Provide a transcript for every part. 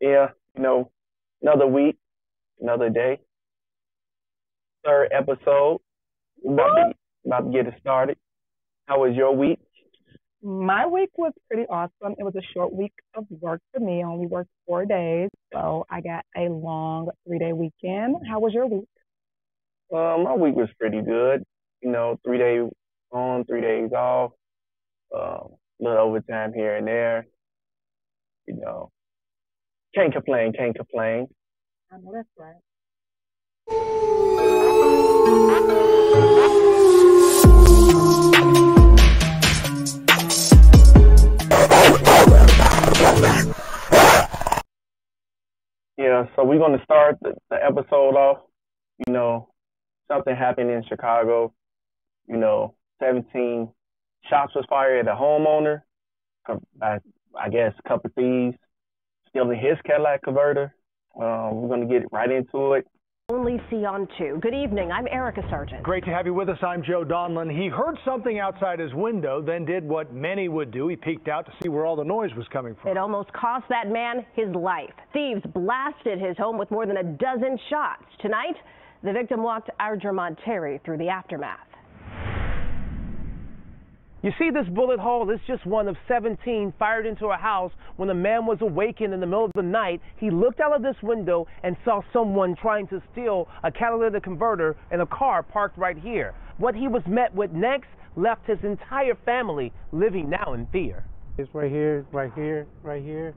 Yeah, another week, another day, third episode. We about to get it started. How was your week? My week was pretty awesome. It was a short week of work for me. I only worked 4 days, so I got a long 3 day weekend. How was your week? My week was pretty good. 3 days on, 3 days off. Little overtime here and there. You know, can't complain, can't complain. I know that's right. Yeah, so we're gonna start the episode off. You know, something happened in Chicago. 17 shots was fired at a homeowner. I guess a couple thieves stealing his Cadillac converter. We're gonna get right into it. Only see on 2. Good evening. I'm Erica Sargent. Great to have you with us. I'm Joe Donlin. He heard something outside his window, then did what many would do. He peeked out to see where all the noise was coming from. It almost cost that man his life. Thieves blasted his home with more than a dozen shots. Tonight, the victim walked our Jermont Terry through the aftermath. You see this bullet hole is just one of 17 fired into a house when a man was awakened in the middle of the night. He looked out of this window and saw someone trying to steal a catalytic converter in a car parked right here. What he was met with next left his entire family living now in fear. It's right here, right here, right here.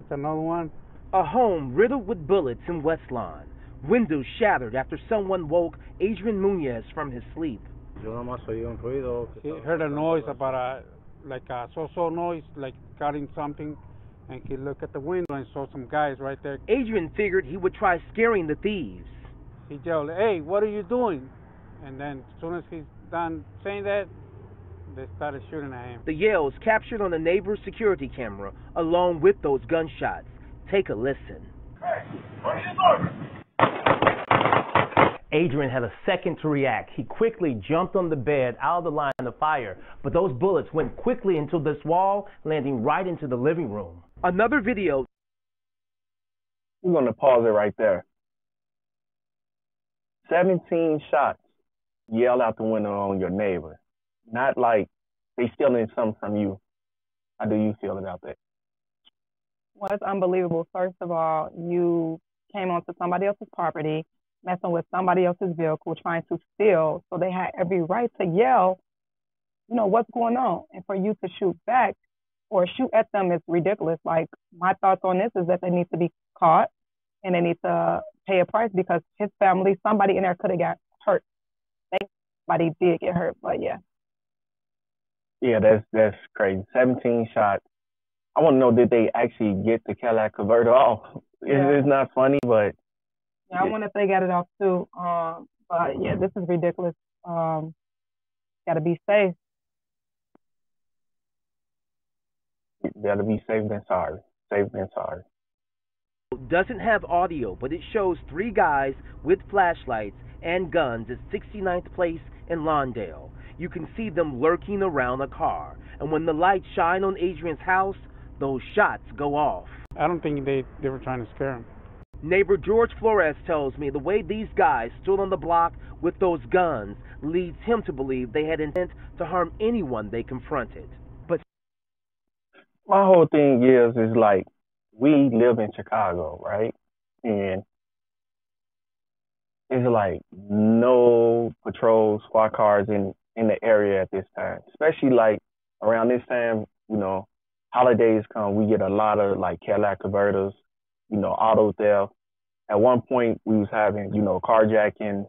It's another one. A home riddled with bullets in West Lawn. Windows shattered after someone woke Adrian Muñez from his sleep. He heard a noise about like a so-so noise, like cutting something, and he looked at the window and saw some guys right there. Adrian figured he would try scaring the thieves. He yelled, "Hey, what are you doing?" And then as soon as he's done saying that, they started shooting at him. The yells captured on the neighbor's security camera, along with those gunshots. Take a listen. Hey, what are you doing? Adrian had a second to react. He quickly jumped on the bed out of the line of fire, but those bullets went quickly into this wall, landing right into the living room. Another video. We're gonna pause it right there. 17 shots yelled out the window on your neighbor. Not like they stealing something from you. How do you feel about that? Well, it's unbelievable. First of all, you came onto somebody else's property, messing with somebody else's vehicle, trying to steal. So they had every right to yell, what's going on? And for you to shoot back or shoot at them is ridiculous. Like, my thoughts on this is that they need to be caught and they need to pay a price because his family, somebody in there could have got hurt. Somebody did get hurt, but yeah. Yeah, that's crazy. 17 shots. I want to know, did they actually get the Cadillac converter off? Yeah. It's not funny, but yeah, I wonder if they got it off too. But yeah, this is ridiculous. Gotta be safe. Better be safe than sorry. Safe than sorry. Doesn't have audio, but it shows 3 guys with flashlights and guns at 69th Place in Lawndale. You can see them lurking around a car, and when the lights shine on Adrian's house, those shots go off. I don't think they were trying to scare him. Neighbor George Flores tells me the way these guys stood on the block with those guns leads him to believe they had intent to harm anyone they confronted. But my whole thing is like, we live in Chicago, right? And it's like no patrol squad cars in the area at this time, especially like around this time, holidays come, we get a lot of like Cadillac converters, auto theft. At one point we was having, carjackings.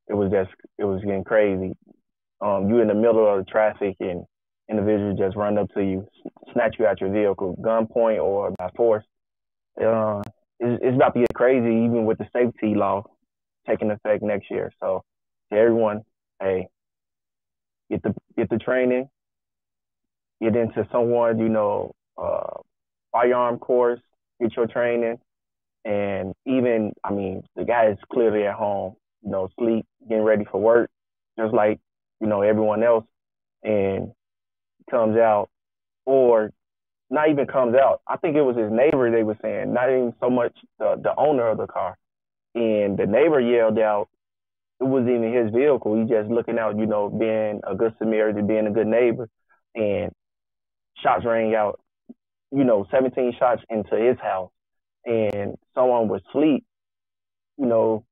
It was getting crazy. You in the middle of the traffic and individuals just run up to you, snatch you out your vehicle, gunpoint or by force. It's about to get crazy, even with the safety law taking effect next year. So to everyone, hey, get the training, get into someone, firearm course, get your training. And even, the guy is clearly at home, sleep, getting ready for work, just like, everyone else, and comes out, or, not even comes out. I think it was his neighbor, they were saying, not even so much the owner of the car. And the neighbor yelled out, it wasn't even his vehicle. He just looking out, you know, being a good Samaritan, being a good neighbor. And shots rang out, you know, 17 shots into his house. And someone would sleep, you know,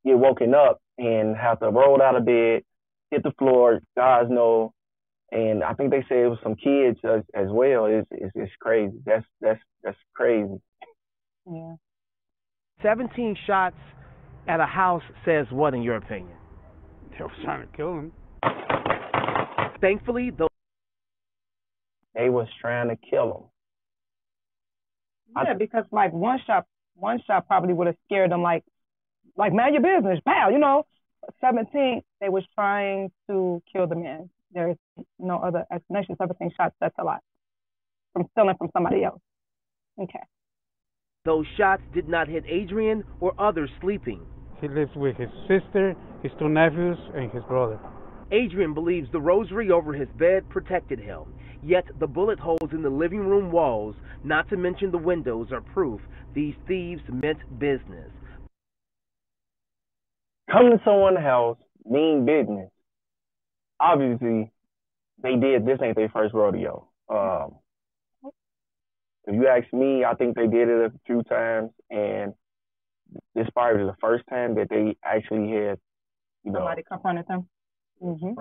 get woken up and have to roll out of bed, hit the floor, guys know. And I think they say it was some kids as well. It's crazy. That's crazy. Yeah. 17 shots at a house says what, in your opinion? They were trying to kill him. Thankfully, they was trying to kill him. Yeah, because like one shot probably would have scared them. Like man, your business, pow, you know. 17, they was trying to kill the man. There's no other explanation. 17 shots, that's a lot. From stealing from somebody else. Okay. those shots did not hit Adrian or others sleeping. He lives with his sister, his 2 nephews, and his brother. Adrian believes the rosary over his bed protected him, yet the bullet holes in the living room walls, not to mention the windows, are proof these thieves meant business. Come to someone's house, mean business. Obviously, they did. This ain't their first rodeo. If you ask me, I think they did it a few times, and this probably was the first time that they actually had, somebody confronted them. Mm-hmm.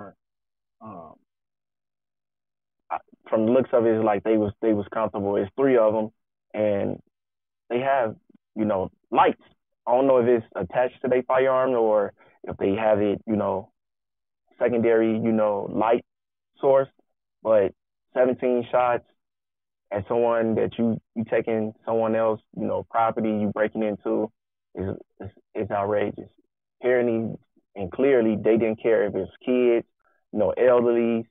From the looks of it, it's like they was comfortable. It's 3 of them, and they have, lights. I don't know if it's attached to their firearm or if they have it, secondary, light source. But 17 shots at someone that you taking someone else, property you breaking into is outrageous. Apparently and clearly they didn't care if it's kids, elderly.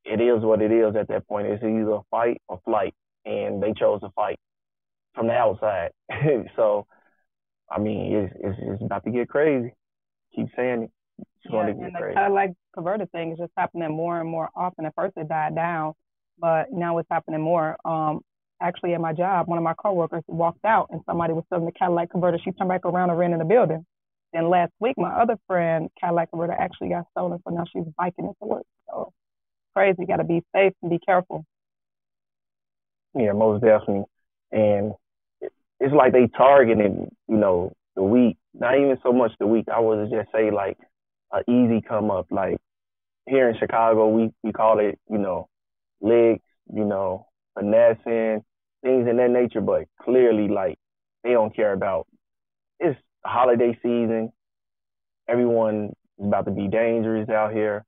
It is what it is at that point. It's either fight or flight, and they chose to fight from the outside. So, I mean, it's about to get crazy. Keep saying it. It's going to get crazy. Kind of like converted thing is just happening more and more often. At first it died down, but now it's happening more. Actually, at my job, one of my coworkers walked out and somebody was selling the Cadillac converter. She turned back around and ran in the building. Then last week, my other friend, Cadillac converter, actually got stolen, so now she's biking it to work. So crazy. You got to be safe and be careful. Yeah, most definitely. And it's like they targeted, the weak. Not even so much the weak. I would just say like an easy come up. Like here in Chicago, we call it, licks, finessing, things in that nature. But clearly, like they don't care about. It's holiday season. Everyone is about to be dangerous out here.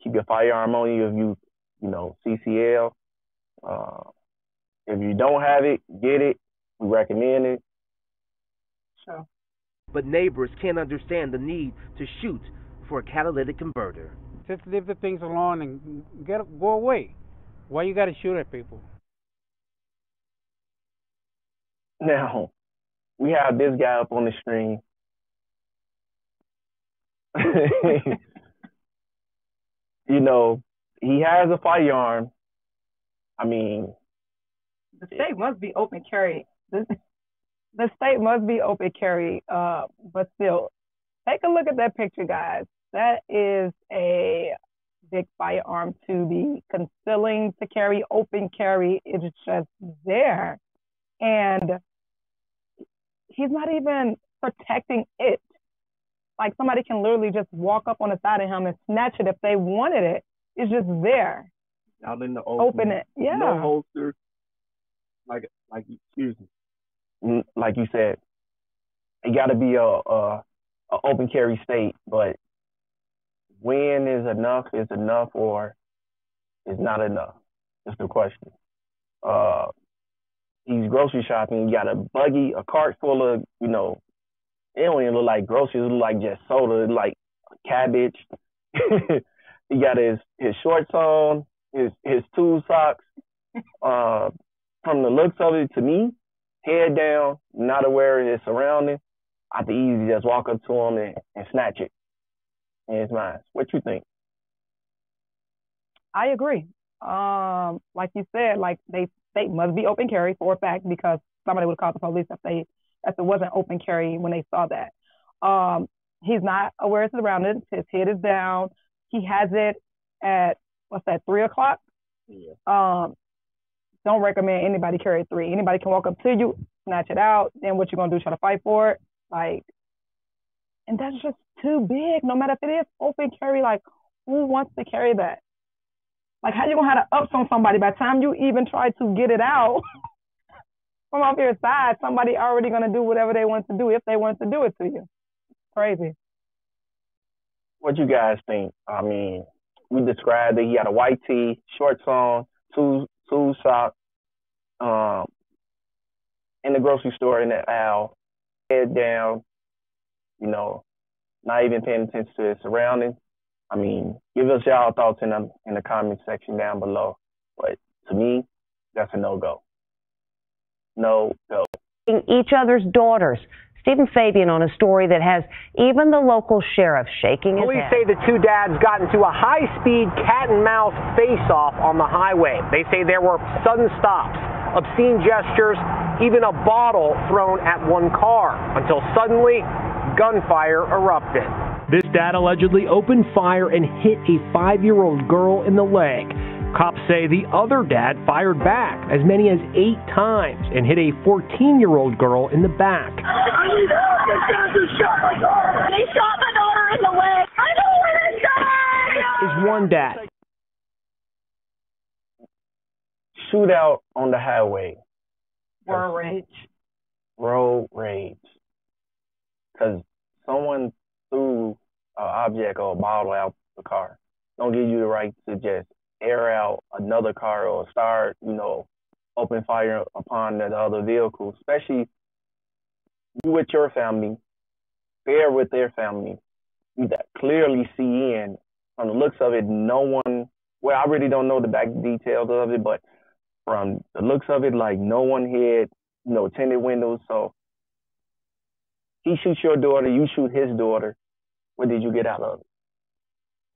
Keep your firearm on you if you, CCL. If you don't have it, get it. We recommend it. Sure. But neighbors can't understand the need to shoot for a catalytic converter. Just leave the things alone and go away. Why you got to shoot at people? Now, we have this guy up on the screen. He has a firearm. I mean, the state must be open carry. The state must be open carry, but still, take a look at that picture, guys. That is a big firearm to be concealing to carry, open carry. It's just there. And he's not even protecting it. Like somebody can literally just walk up on the side of him and snatch it if they wanted it. It's just there. Out in the open it. Yeah. No holster. Like excuse me. Like you said, it got to be a open carry state. But when is enough or is not enough? That's the question. He's grocery shopping. You got a buggy, a cart full of, it don't even look like groceries. It look like just soda, like cabbage. He got his shorts on, his 2 socks. From the looks of it, to me, head down, not aware of his surroundings, I could easily just walk up to him and snatch it in his mind. What you think? I agree. Like you said, like they must be open carry for a fact because somebody would have called the police if it wasn't open carry when they saw that. He's not aware of his surroundings. His head is down. He has it at 3 o'clock. Yeah. Don't recommend anybody carry at 3. Anybody can walk up to you, snatch it out. Then what you gonna do? Try to fight for it? Like, and that's just too big. No matter if it is open carry, like who wants to carry that? Like, how you gonna have to ups on somebody by the time you even try to get it out from off your side? Somebody already gonna do whatever they want to do if they want to do it to you. Crazy. What you guys think? I mean, we described that he had a white tee, shorts on, two socks, in the grocery store in the aisle, head down, you know, not even paying attention to his surroundings. I mean, give us y'all thoughts in the comment section down below. But to me, that's a no-go. No-go. Each other's daughters. Stephen Fabian on a story that has even the local sheriff shaking his head. Police say the two dads got into a high-speed cat-and-mouse face-off on the highway. They say there were sudden stops, obscene gestures, even a bottle thrown at one car, until suddenly gunfire erupted. This dad allegedly opened fire and hit a 5-year-old girl in the leg. Cops say the other dad fired back as many as 8 times and hit a 14-year-old girl in the back. I need help! This guy just shot my daughter! He shot my daughter in the leg! I know where this guy Is one dad. Shootout on the highway. Road rage. Road rage. Because someone threw an object or a bottle out the car. Don't give you the right to just air out another car or start, open fire upon the other vehicle, especially you with your family, they're with their family. You clearly see in, from the looks of it, no one, well, I really don't know the back details of it, but from the looks of it, like no one had, tinted windows. So he shoots your daughter, you shoot his daughter. What did you get out of it?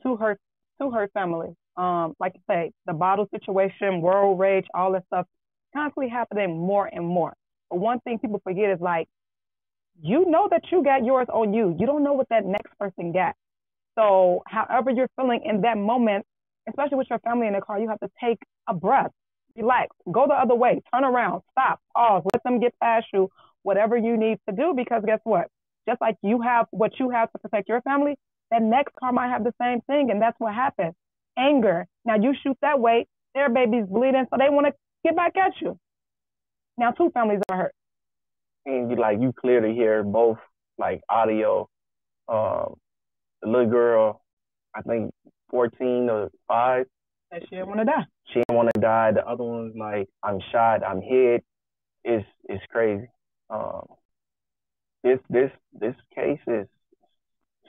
To her family. Like I say, the bottle situation, world rage, all that stuff, constantly happening more and more. But one thing people forget is like, you know that you got yours on you. You don't know what that next person got. So however you're feeling in that moment, especially with your family in the car, you have to take a breath, relax, go the other way, turn around, stop, pause, let them get past you, whatever you need to do, because guess what? Just like you have what you have to protect your family, that next car might have the same thing, and that's what happens. Anger. Now you shoot that way, their baby's bleeding, so they want to get back at you. Now 2 families are hurt. And you clearly hear both audio. The little girl, I think 14 or 5. That she didn't want to die. She didn't want to die. The other one's like, I'm shot, I'm hit. It's crazy. This case is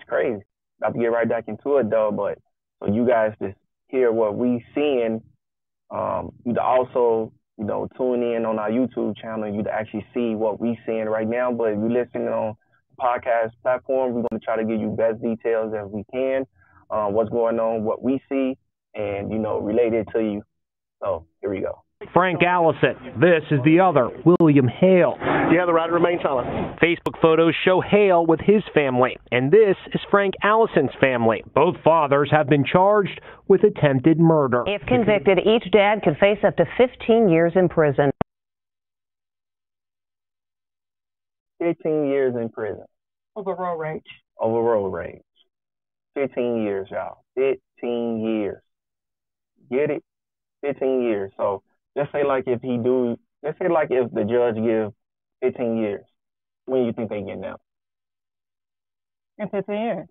crazy. About to get right back into it though, but so you guys just hear what we seeing. You also, tune in on our YouTube channel. You to actually see what we seeing right now. But if you're listening on the podcast platform, we're going to try to give you best details as we can. What's going on, what we see, and relate it to you. So here we go. Frank Allison. This is the other, William Hale. Yeah, the rider remains silent. Facebook photos show Hale with his family, and this is Frank Allison's family. Both fathers have been charged with attempted murder. If convicted, each dad could face up to 15 years in prison. 15 years in prison. Over road rage. Over road rage. 15 years, y'all. 15 years. Get it? 15 years. So let's say if the judge gives 15 years, when you think they getting out? In 15 years.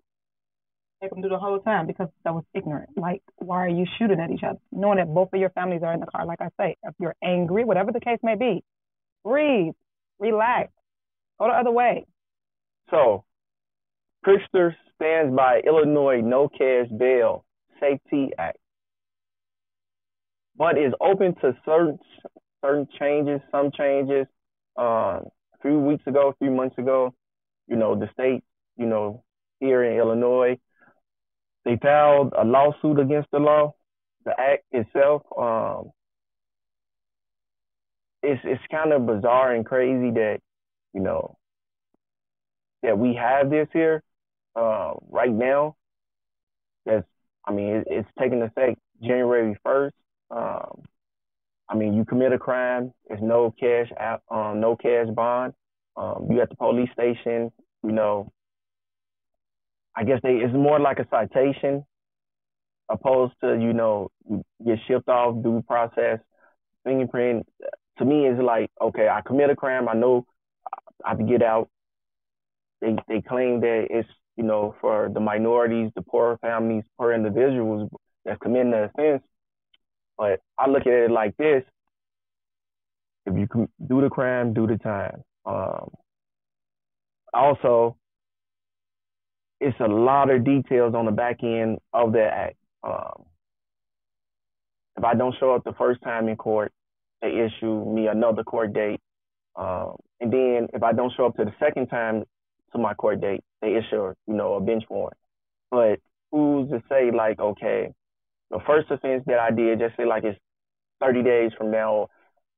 Make them do the whole time because that was ignorant. Like, why are you shooting at each other? Knowing that both of your families are in the car. Like I say, if you're angry, whatever the case may be, breathe, relax, go the other way. So, Pritzker stands by Illinois no cash bail safety act, but is open to certain changes, some changes. A few months ago, the state, here in Illinois, they filed a lawsuit against the law. the act itself, it's kind of bizarre and crazy that, you know, that we have this here right now. It's taking effect January 1st. You commit a crime, there's no cash bond. You at the police station, you know, I guess it's more like a citation opposed to, you know, you get shipped off, due process, fingerprint. To me, it's like, okay, I commit a crime, I know I have to get out. They claim that it's, you know, for the minorities, the poor families, poor individuals that's committing the offense. But I look at it like this: if you do the crime, do the time. Also, it's a lot of details on the back end of that act. If I don't show up the first time in court, they issue me another court date. And then if I don't show up to the second time to my court date, they issue, you know, a bench warrant. But who's to say, like, okay, the first offense that I did, just say like it's 30 days from now,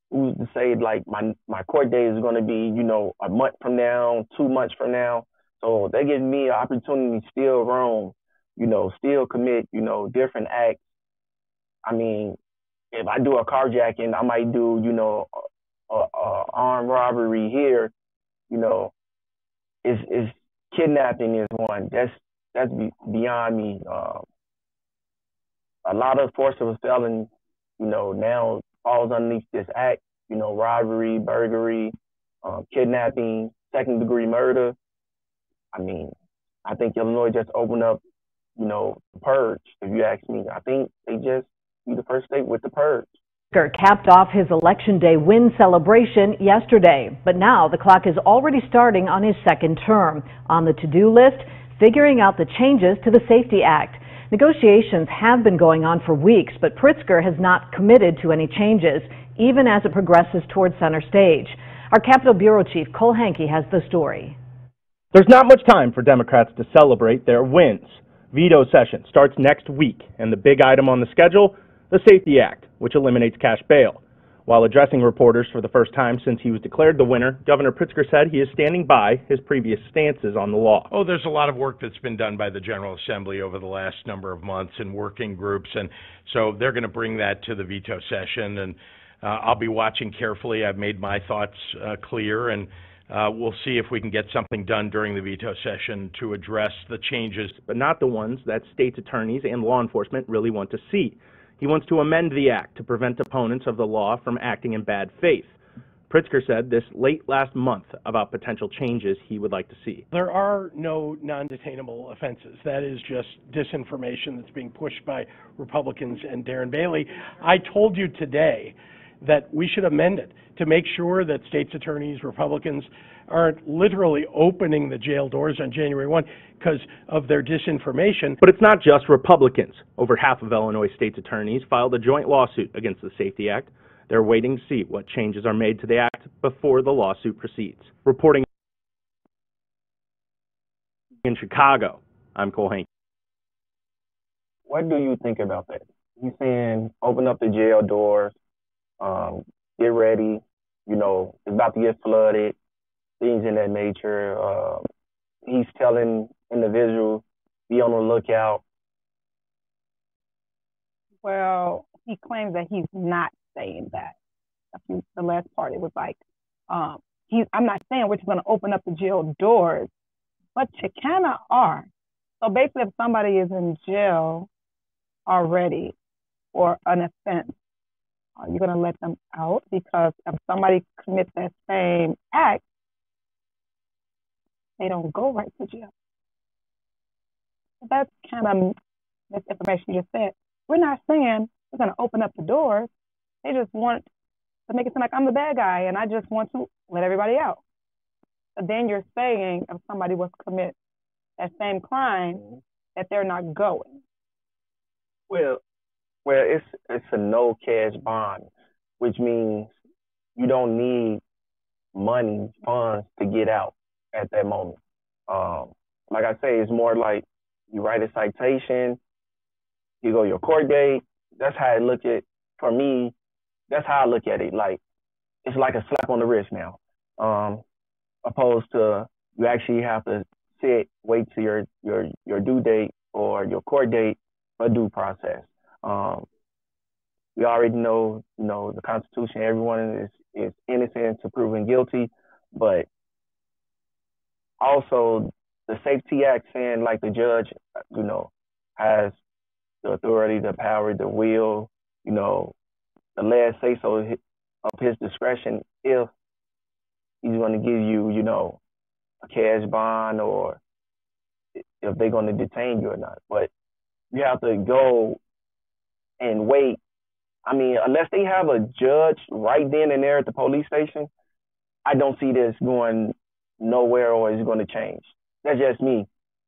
who's to say like my court date is going to be, you know, a month from now, 2 months from now? So they give me an opportunity to still roam, you know, still commit, you know, different acts. I mean, if I do a carjacking, I might do, you know, a armed robbery here. You know, is kidnapping is one. That's beyond me. A lot of forcible felons, you know, now falls underneath this act. You know, robbery, burglary, kidnapping, second-degree murder. I mean, I think Illinois just opened up, you know, the purge. If you ask me, I think they just be the first state with the purge. Capped off his Election Day win celebration yesterday, but now the clock is already starting on his second term. On the to-do list, figuring out the changes to the Safety Act. Negotiations have been going on for weeks, but Pritzker has not committed to any changes, even as it progresses towards center stage. Our Capitol Bureau Chief Cole Hankey has the story. There's not much time for Democrats to celebrate their wins. Veto session starts next week, and the big item on the schedule, the Safety Act, which eliminates cash bail. While addressing reporters for the first time since he was declared the winner, Governor Pritzker said he is standing by his previous stances on the law. Oh, there's a lot of work that's been done by the General Assembly over the last number of months in working groups, and so they're going to bring that to the veto session, and I'll be watching carefully. I've made my thoughts clear, and we'll see if we can get something done during the veto session to address the changes. But not the ones that state's attorneys and law enforcement really want to see. He wants to amend the act to prevent opponents of the law from acting in bad faith. Pritzker said this late last month about potential changes he would like to see. There are no non-detainable offenses. That is just disinformation that's being pushed by Republicans and Darren Bailey. I told you today that we should amend it to make sure that states' attorneys, Republicans, aren't literally opening the jail doors on January 1 because of their disinformation. But it's not just Republicans. Over half of Illinois state's attorneys filed a joint lawsuit against the Safety Act. They're waiting to see what changes are made to the act before the lawsuit proceeds. Reporting in Chicago, I'm Cole Hankey. What do you think about that? He's saying open up the jail doors, get ready, you know, it's about to get flooded, things in that nature. He's telling individuals, be on the lookout. Well, he claims that he's not saying that. The last part, it was like, I'm not saying we're just going to open up the jail doors, but you kind of are. So basically, if somebody is in jail already for an offense, are you going to let them out? Because if somebody commits that same act, they don't go right to jail. That's kind of misinformation you just said. We're not saying we're going to open up the doors. They just want to make it sound like I'm the bad guy and I just want to let everybody out. But then you're saying if somebody was to commit that same crime, that they're not going. Well, it's a no cash bond, which means you don't need money, funds to get out at that moment. Like I say, it's more like you write a citation, you go your court date, that's how I look at, for me, that's how I look at it. Like, it's like a slap on the wrist now. Opposed to you actually have to wait to your due date or your court date for due process. We already know, the Constitution, everyone is innocent to proven guilty, but also the Safety Act saying like the judge, has the authority, the power, the will, the last say so of his discretion if he's going to give you, a cash bond or if they're going to detain you or not. But you have to go and wait. I mean, unless they have a judge right then and there at the police station, I don't see this going nowhere or it's going to change. That's just me.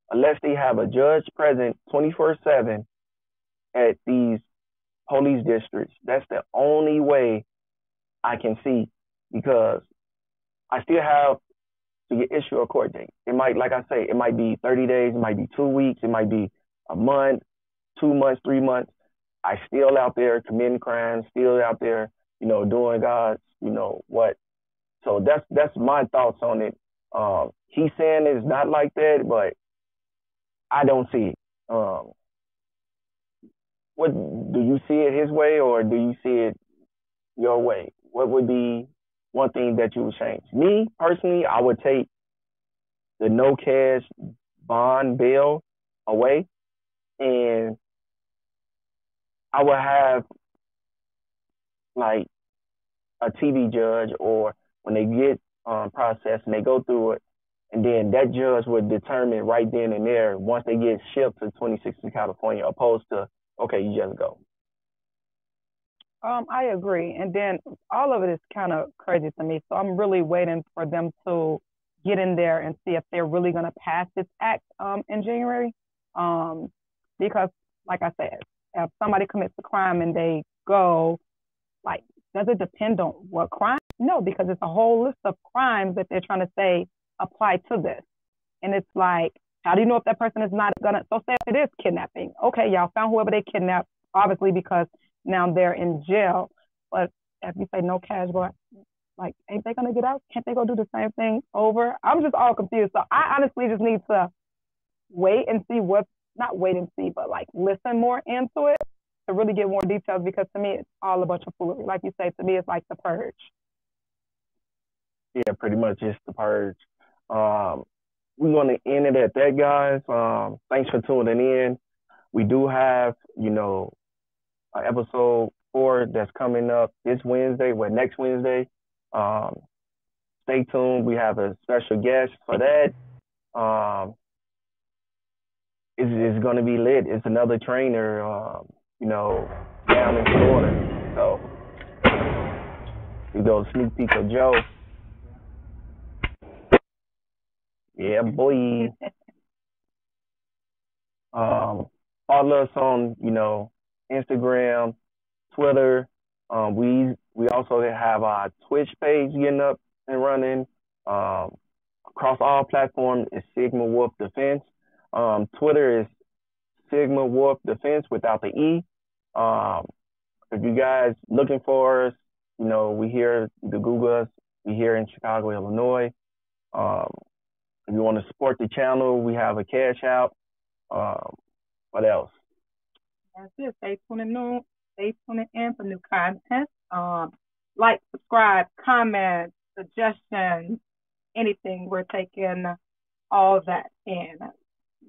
Unless they have a judge present 24/7 at these police districts, that's the only way I can see, because I still have to issue a court date. It might, like I say, it might be 30 days, it might be 2 weeks, it might be a month, 2 months, 3 months. I still out there committing crimes, still out there, doing God's, what. So that's my thoughts on it. He's saying it's not like that, but I don't see it. What do you see it his way, or do you see it your way? What would be one thing that you would change? Me personally, I would take the no cash bond bail away, and I would have like a TV judge, or when they get processed and they go through it, and then that judge would determine right then and there once they get shipped to 26 in California, opposed to, okay, you just go. I agree. And then all of it is kind of crazy to me. So I'm really waiting for them to get in there and see if they're really going to pass this act in January. Because, like I said, if somebody commits a crime and they go, like, does it depend on what crime? No, because it's a whole list of crimes that they're trying to say apply to this. And it's like, how do you know if that person is not going to, so say if it is kidnapping. Okay, y'all found whoever they kidnapped, obviously, because now they're in jail. But if you say no cash, like, ain't they going to get out? Can't they go do the same thing over? I'm just all confused. So I honestly just need to wait and see not wait and see, but like listen more into it to really get more details, because to me, it's all a bunch of foolery. Like you say, to me, it's like the purge. Yeah, pretty much it's the purge. We're going to end it at that, guys. Thanks for tuning in. We do have, episode 4 that's coming up next Wednesday. Stay tuned. We have a special guest for that. It's going to be lit. It's another trainer, down in Florida. So we go sneak peek of Joe. Yeah, boy. Follow us on, Instagram, Twitter. We also have our Twitch page getting up and running. Across all platforms is Sigma Wolf Defense. Twitter is Sigma Wolf Defense without the E. If you guys looking for us, we here to Google us. We here in Chicago, Illinois. If you want to support the channel, we have a Cashapp. What else? That's it. Stay tuning in for new content. Like, subscribe, comment, suggestions, anything. We're taking all that in.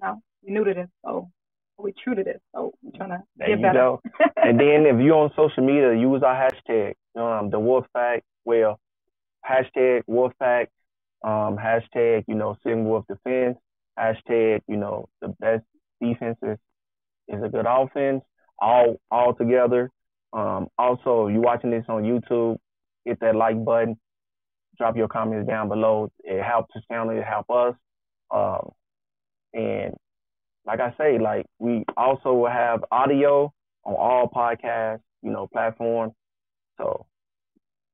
We're new to this, so we're true to this, so we're trying to get better. Go. And then if you're on social media, use our hashtag, the Wolf Pack. Well, hashtag Wolf Pack. Hashtag, Sigma Wolf Defense. Hashtag, the best defense is a good offense. All together. Also, if you're watching this on YouTube, hit that like button. Drop your comments down below. It helps the channel. It helps us. And like I say, we also will have audio on all podcast, platforms. So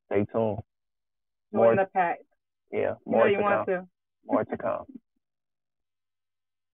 stay tuned. Join the pack. Yeah, more to come. To. More to come.